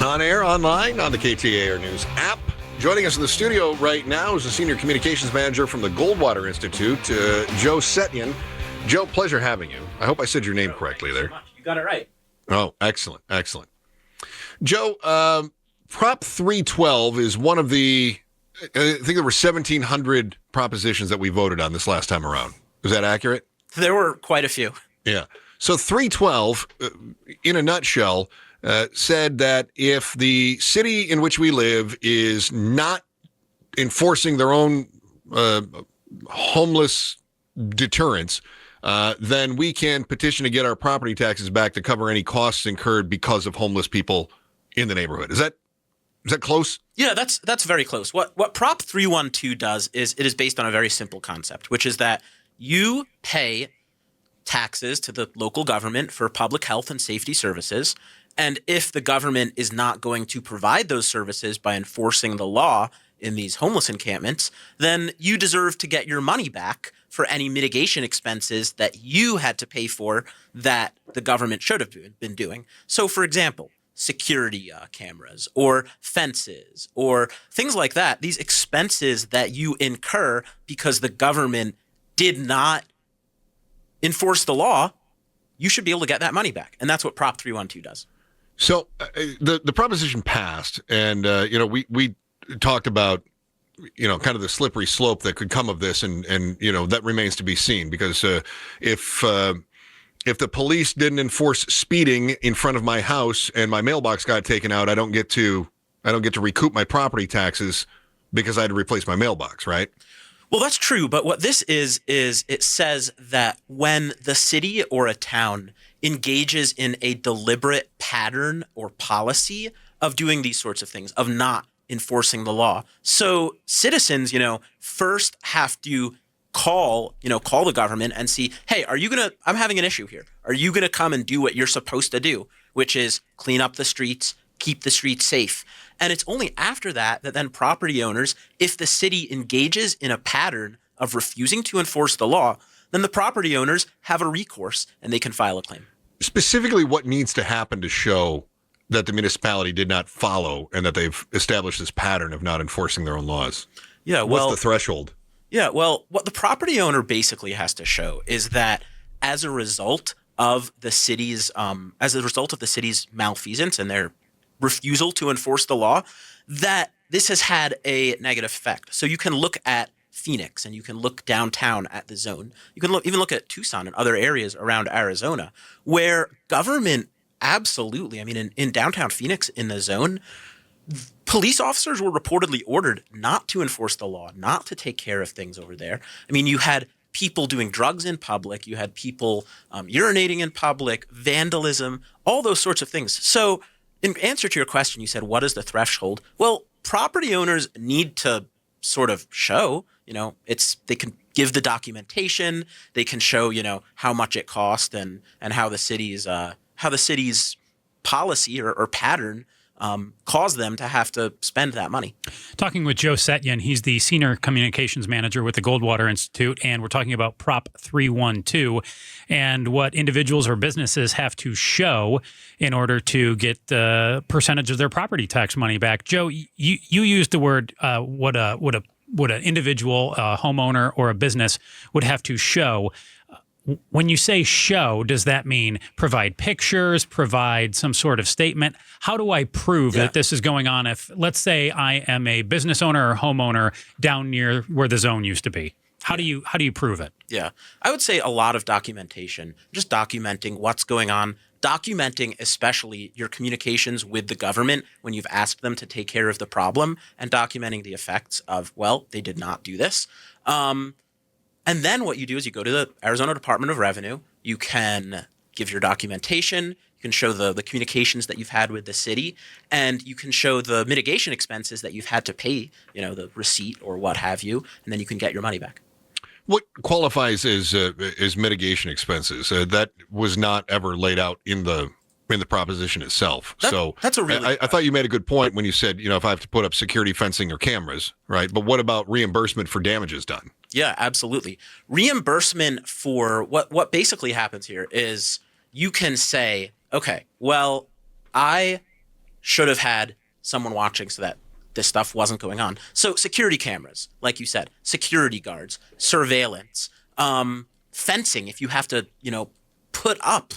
On air, online, on the KTAR News app. Joining us in the studio right now is the Senior Communications Manager from the Goldwater Institute, Joe Setyon. Joe, pleasure having you. I hope I said your name correctly there. You got it right. Oh, excellent, excellent. Joe, Prop 312 is one of the, I think there were 1,700 propositions that we voted on this last time around. Is that accurate? There were quite a few. Yeah. So 312, in a nutshell, said that if the city in which we live is not enforcing their own homeless deterrence, then we can petition to get our property taxes back to cover any costs incurred because of homeless people in the neighborhood. Is that close? Yeah, that's very close. What Prop 312 does is it is based on a very simple concept, which is that you pay taxes to the local government for public health and safety services. And if the government is not going to provide those services by enforcing the law in these homeless encampments, then you deserve to get your money back for any mitigation expenses that you had to pay for that the government should have been doing. So, for example, security cameras or fences or things like that, these expenses that you incur because the government did not enforce the law, you should be able to get that money back. And that's what Prop 312 does. So the proposition passed, and we talked about kind of the slippery slope that could come of this, and that remains to be seen, because if the police didn't enforce speeding in front of my house and my mailbox got taken out, I don't get to recoup my property taxes because I had to replace my mailbox, right? Well, that's true, but what this is it says that when the city or a town engages in a deliberate pattern or policy of doing these sorts of things, of not enforcing the law. So citizens, first have to call the government and see, hey, I'm having an issue here. Are you going to come and do what you're supposed to do, which is clean up the streets, keep the streets safe? And it's only after that then property owners, if the city engages in a pattern of refusing to enforce the law, then the property owners have a recourse and they can file a claim. Specifically, what needs to happen to show that the municipality did not follow and that they've established this pattern of not enforcing their own laws? Yeah, what's the threshold? Yeah, well, what the property owner basically has to show is that as a result of the city's malfeasance and their refusal to enforce the law, that this has had a negative effect. So you can look at Phoenix and you can look downtown at the zone. You can even look at Tucson and other areas around Arizona where government absolutely, in downtown Phoenix in the zone, police officers were reportedly ordered not to enforce the law, not to take care of things over there. You had people doing drugs in public, you had people urinating in public, vandalism, all those sorts of things. So in answer to your question, you said, what is the threshold? Well, property owners need to sort of show, they can give the documentation, they can show, how much it cost and how the city's policy or pattern caused them to have to spend that money. Talking with Joe Setyon, he's the Senior Communications Manager with the Goldwater Institute, and we're talking about Prop 312 and what individuals or businesses have to show in order to get the percentage of their property tax money back. Joe, you used the word what an individual, homeowner, or a business would have to show. When you say show, does that mean provide pictures, provide some sort of statement? How do I prove that this is going on if, let's say, I am a business owner or homeowner down near where the zone used to be? How do you prove it? Yeah, I would say a lot of documentation, just documenting what's going on, documenting especially your communications with the government when you've asked them to take care of the problem, and documenting the effects of, well, they did not do this. And then what you do is you go to the Arizona Department of Revenue. You can give your documentation. You can show the communications that you've had with the city, and you can show the mitigation expenses that you've had to pay, the receipt or what have you, and then you can get your money back. What qualifies as mitigation expenses? That was not ever laid out in the proposition itself. That's a really. I thought you made a good point when you said, if I have to put up security fencing or cameras, right? But what about reimbursement for damages done? Yeah, absolutely. Reimbursement for what basically happens here is you can say, okay, well, I should have had someone watching so that this stuff wasn't going on. So security cameras, like you said, security guards, surveillance, fencing, if you have to, put up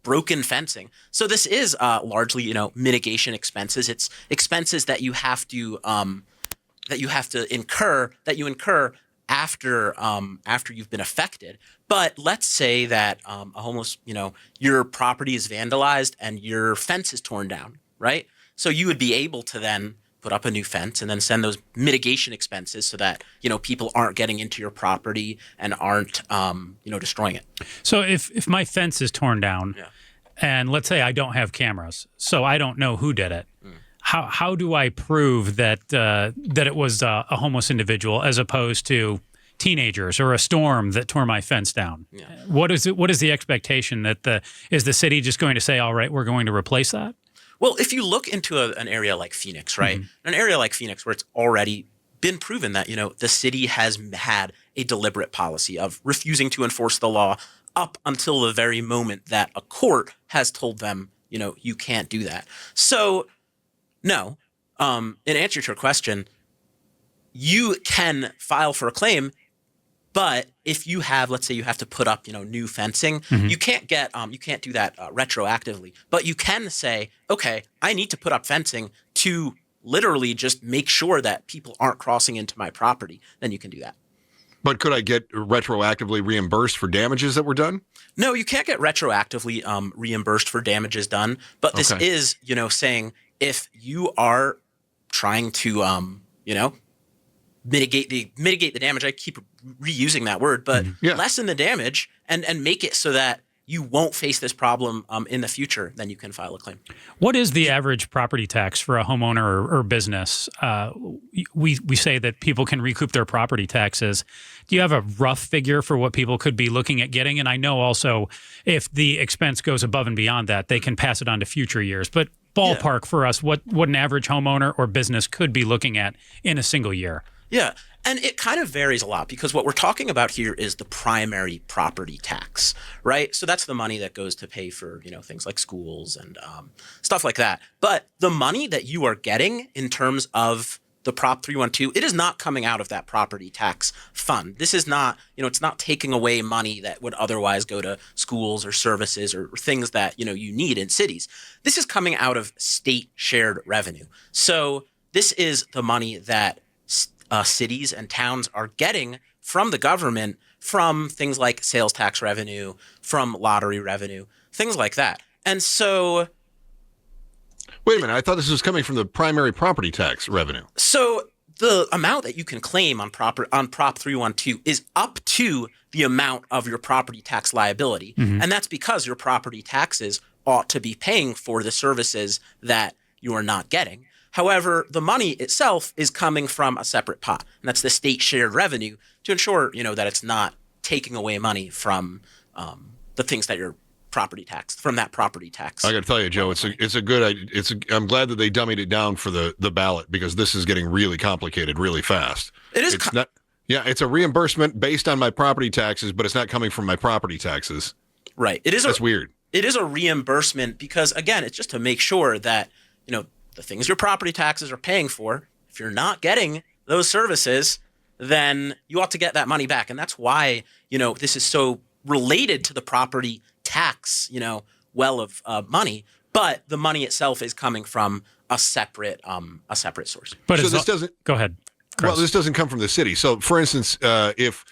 broken fencing. So this is largely, mitigation expenses. It's expenses that you have to incur after you've been affected. But let's say that a homeless, your property is vandalized and your fence is torn down, right? So you would be able to then put up a new fence and then send those mitigation expenses so that, people aren't getting into your property and aren't, destroying it. So if my fence is torn down, and let's say I don't have cameras, so I don't know who did it, how do I prove that it was a homeless individual as opposed to teenagers or a storm that tore my fence down? Yeah. What is the expectation that is the city just going to say, all right, we're going to replace that? Well, if you look into an area like Phoenix, right? An area like Phoenix where it's already been proven that, the city has had a deliberate policy of refusing to enforce the law up until the very moment that a court has told them, you can't do that. So, no, in answer to your question, you can file for a claim, but if you have, let's say you have to put up, new fencing, you can't do that retroactively. But you can say, okay, I need to put up fencing to literally just make sure that people aren't crossing into my property. Then you can do that. But could I get retroactively reimbursed for damages that were done? No, you can't get retroactively reimbursed for damages done. But this is, saying if you are trying to, mitigate the damage. I keep reusing that word, but lessen the damage and make it so that you won't face this problem in the future, then you can file a claim. What is the average property tax for a homeowner or business? We say that people can recoup their property taxes. Do you have a rough figure for what people could be looking at getting? And I know also if the expense goes above and beyond that, they can pass it on to future years. But ballpark for us, what an average homeowner or business could be looking at in a single year? Yeah, and it kind of varies a lot because what we're talking about here is the primary property tax, right? So that's the money that goes to pay for, things like schools and stuff like that. But the money that you are getting in terms of the Prop 312, it is not coming out of that property tax fund. This is not, it's not taking away money that would otherwise go to schools or services or things that, you need in cities. This is coming out of state shared revenue. So this is the money that cities and towns are getting from the government from things like sales tax revenue, from lottery revenue, things like that. And so... Wait a minute. I thought this was coming from the primary property tax revenue. So the amount that you can claim on Prop 312 is up to the amount of your property tax liability. And that's because your property taxes ought to be paying for the services that you are not getting. However, the money itself is coming from a separate pot, and that's the state shared revenue to ensure, that it's not taking away money from the things that you're property tax from that property tax. I got to tell you, Joe, I'm glad that they dummied it down for the ballot because this is getting really complicated really fast. It is. It's a reimbursement based on my property taxes, but it's not coming from my property taxes. Right. That's weird. It is a reimbursement because, again, it's just to make sure that, the things your property taxes are paying for, if you're not getting those services, then you ought to get that money back. And that's why, this is so related to the property tax, well of money. But the money itself is coming from a separate source. But so this doesn't... Go ahead, Chris. Well, this doesn't come from the city. So, for instance, if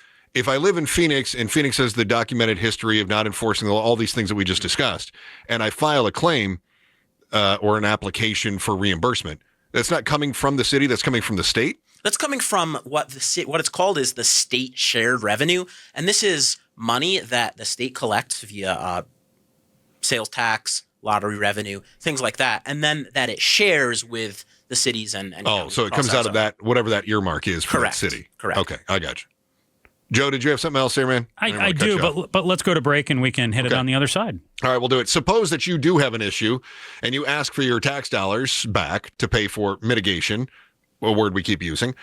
I live in Phoenix and Phoenix has the documented history of not enforcing the law, all these things that we just discussed, and I file a claim, or an application for reimbursement, that's not coming from the city, that's coming from the state? That's coming from what it's called is the state shared revenue. And this is money that the state collects via sales tax, lottery revenue, things like that. And then that it shares with the cities and so it comes out of that, whatever that earmark is for that city. Correct. Okay, I got you. Joe, did you have something else there, man? I do, but let's go to break and we can hit it on the other side. All right, we'll do it. Suppose that you do have an issue and you ask for your tax dollars back to pay for mitigation, a word we keep using.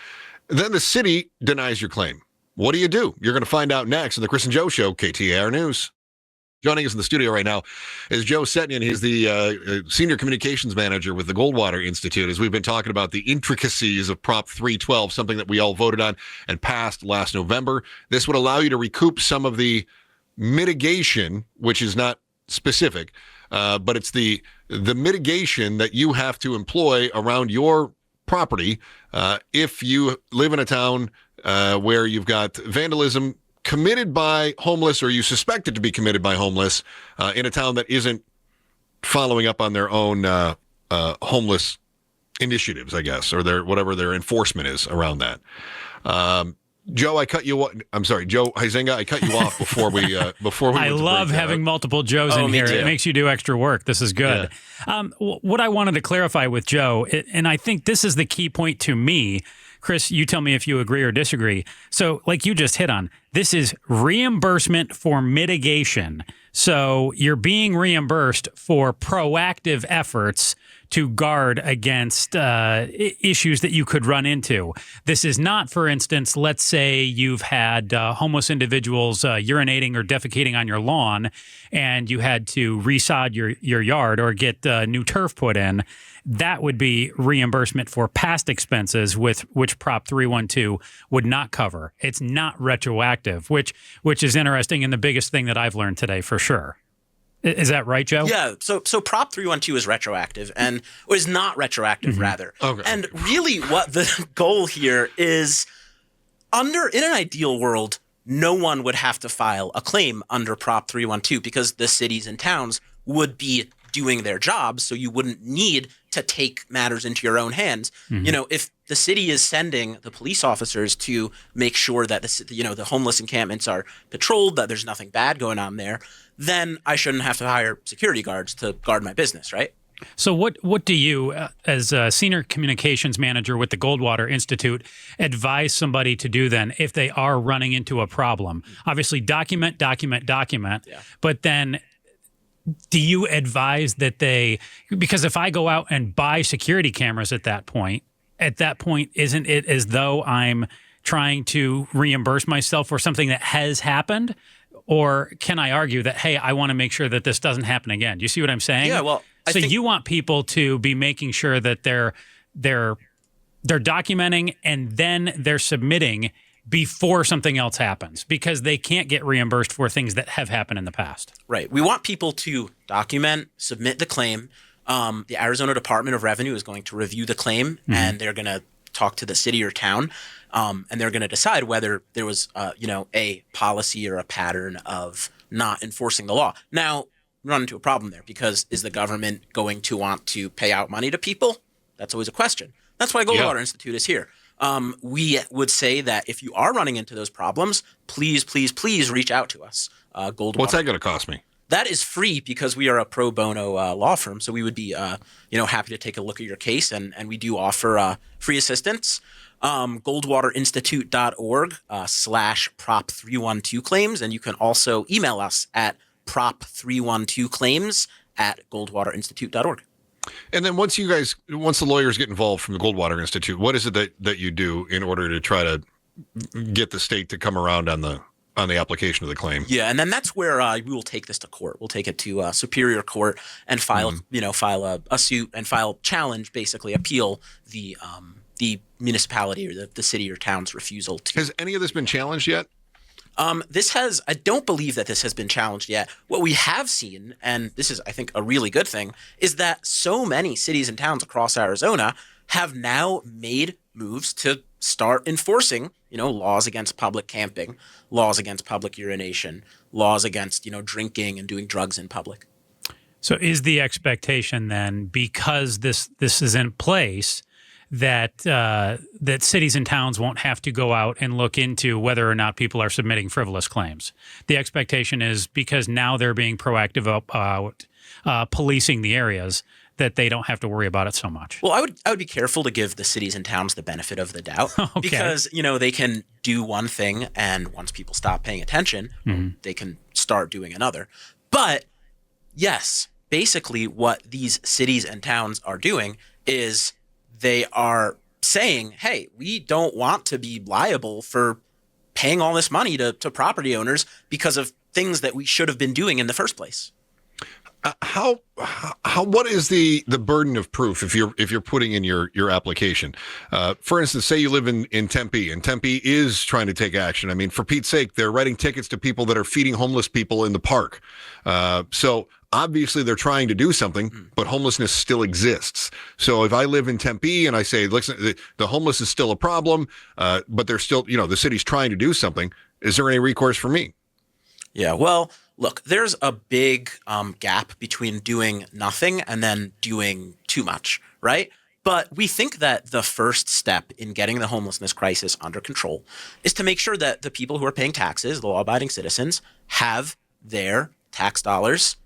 Then the city denies your claim. What do? You're going to find out next on the Chris and Joe Show, KTAR News. Joining us in the studio right now is Joe Setyon. He's the senior communications manager with the Goldwater Institute. As we've been talking about the intricacies of Prop 312, something that we all voted on and passed last November. This would allow you to recoup some of the mitigation, which is not specific, but it's the mitigation that you have to employ around your property if you live in a town where you've got vandalism committed by homeless, or you suspect it to be committed by homeless, in a town that isn't following up on their own homeless initiatives, I guess, or whatever their enforcement is around that. Joe, I'm sorry, Joe Huizenga, I cut you off before we I love having multiple Joes in here. Too. It makes you do extra work. This is good. Yeah. What I wanted to clarify with Joe, and I think this is the key point to me, Chris, you tell me if you agree or disagree. So like you just hit on, this is reimbursement for mitigation. So you're being reimbursed for proactive efforts to guard against issues that you could run into. This is not, for instance, let's say you've had homeless individuals urinating or defecating on your lawn and you had to resod your yard or get new turf put in. That would be reimbursement for past expenses, which Prop 312 would not cover. It's not retroactive, which is interesting and the biggest thing that I've learned today for sure. Is that right, Joe? Yeah. So Prop 312 is retroactive and is not retroactive, rather. Okay. And really what the goal here is, in an ideal world, no one would have to file a claim under Prop 312 because the cities and towns would be doing their jobs, so you wouldn't need to take matters into your own hands. Mm-hmm. If the city is sending the police officers to make sure that the homeless encampments are patrolled, that there's nothing bad going on there, then I shouldn't have to hire security guards to guard my business, right? So what do you, as a senior communications manager with the Goldwater Institute, advise somebody to do then if they are running into a problem? Obviously, document, yeah. But then do you advise that because if I go out and buy security cameras at that point, isn't it as though I'm trying to reimburse myself for something that has happened? Or can I argue that, hey, I want to make sure that this doesn't happen again? Do you see what I'm saying? Yeah, well, I think you want people to be making sure that they're documenting and then they're submitting before something else happens, because they can't get reimbursed for things that have happened in the past. Right. We want people to document, submit the claim. The Arizona Department of Revenue is going to review the claim, and they're going to talk to the city or town, and they're going to decide whether there was, a policy or a pattern of not enforcing the law. Now, we run into a problem there, because is the government going to want to pay out money to people? That's always a question. That's why Goldwater Institute is here. We would say that if you are running into those problems, please reach out to us. Goldwater. What's that going to cost me? That is free, because we are a pro bono law firm. So we would be, happy to take a look at your case, and we do offer free assistance. Goldwaterinstitute.org /Prop 312 claims, and you can also email us at prop312claims @goldwaterinstitute.org. And then once the lawyers get involved from the Goldwater Institute, what is it that you do in order to try to get the state to come around on the application of the claim? Yeah, and then that's where we will take this to court. We'll take it to Superior Court and file a suit and challenge, basically appeal the municipality or the city or town's refusal to. Has any of this been challenged yet? I don't believe that this has been challenged yet. What we have seen, and this is, I think, a really good thing, is that so many cities and towns across Arizona have now made moves to start enforcing, laws against public camping, laws against public urination, laws against, drinking and doing drugs in public. So is the expectation then, because this is in place, that cities and towns won't have to go out and look into whether or not people are submitting frivolous claims? The expectation is, because now they're being proactive about policing the areas, that they don't have to worry about it so much. Well, I would be careful to give the cities and towns the benefit of the doubt, because they can do one thing, and once people stop paying attention, they can start doing another. But yes, basically what these cities and towns are doing is they are saying, hey, we don't want to be liable for paying all this money to property owners because of things that we should have been doing in the first place. What is the burden of proof if you're putting in your application? For instance, say you live in Tempe, and Tempe is trying to take action. I mean, for Pete's sake, they're writing tickets to people that are feeding homeless people in the park. So obviously they're trying to do something, but homelessness still exists. So if I live in Tempe and I say, listen, the homeless is still a problem, but they're still, the city's trying to do something, is there any recourse for me? Yeah, well, look, there's a big gap between doing nothing and then doing too much, right? But we think that the first step in getting the homelessness crisis under control is to make sure that the people who are paying taxes, the law-abiding citizens, have their tax dollars,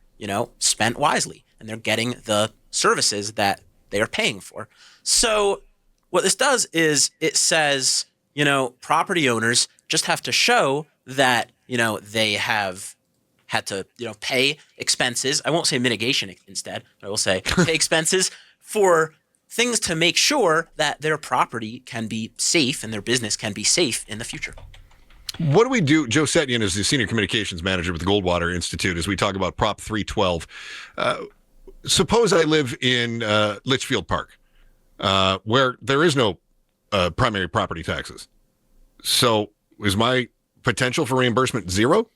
spent wisely, and they're getting the services that they are paying for. So what this does is it says, property owners just have to show that, they have had to, pay expenses. I won't say mitigation instead, but I will say pay expenses for things to make sure that their property can be safe and their business can be safe in the future. What do we do? Joe Setyon is the Senior Communications Manager with the Goldwater Institute as we talk about Prop 312. Suppose I live in Litchfield Park, where there is no primary property taxes. So is my potential for reimbursement zero?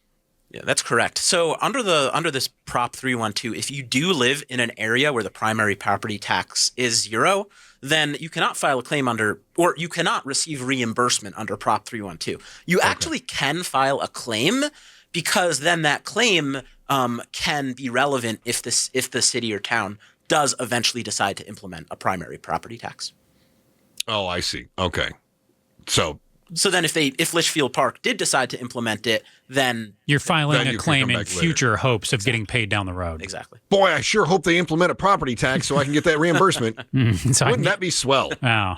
Yeah, that's correct. So under this Prop 312, if you do live in an area where the primary property tax is zero, then you cannot file a claim or you cannot receive reimbursement under Prop 312. You actually can file a claim, because then that claim can be relevant if the city or town does eventually decide to implement a primary property tax. Oh, I see. Okay. So then if Litchfield Park did decide to implement it, then you're filing a claim in later. Future hopes of getting paid down the road. Exactly. Boy, I sure hope they implement a property tax so I can get that reimbursement. Wouldn't that be swell? Oh.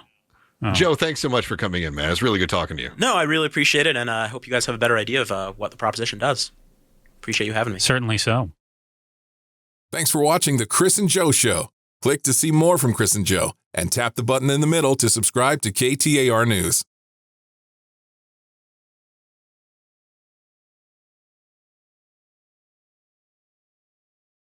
Joe, thanks so much for coming in, man. It's really good talking to you. No, I really appreciate it, and I hope you guys have a better idea of what the proposition does. Appreciate you having me. Certainly so. Thanks for watching The Chris and Joe Show. Click to see more from Chris and Joe, and tap the button in the middle to subscribe to KTAR News.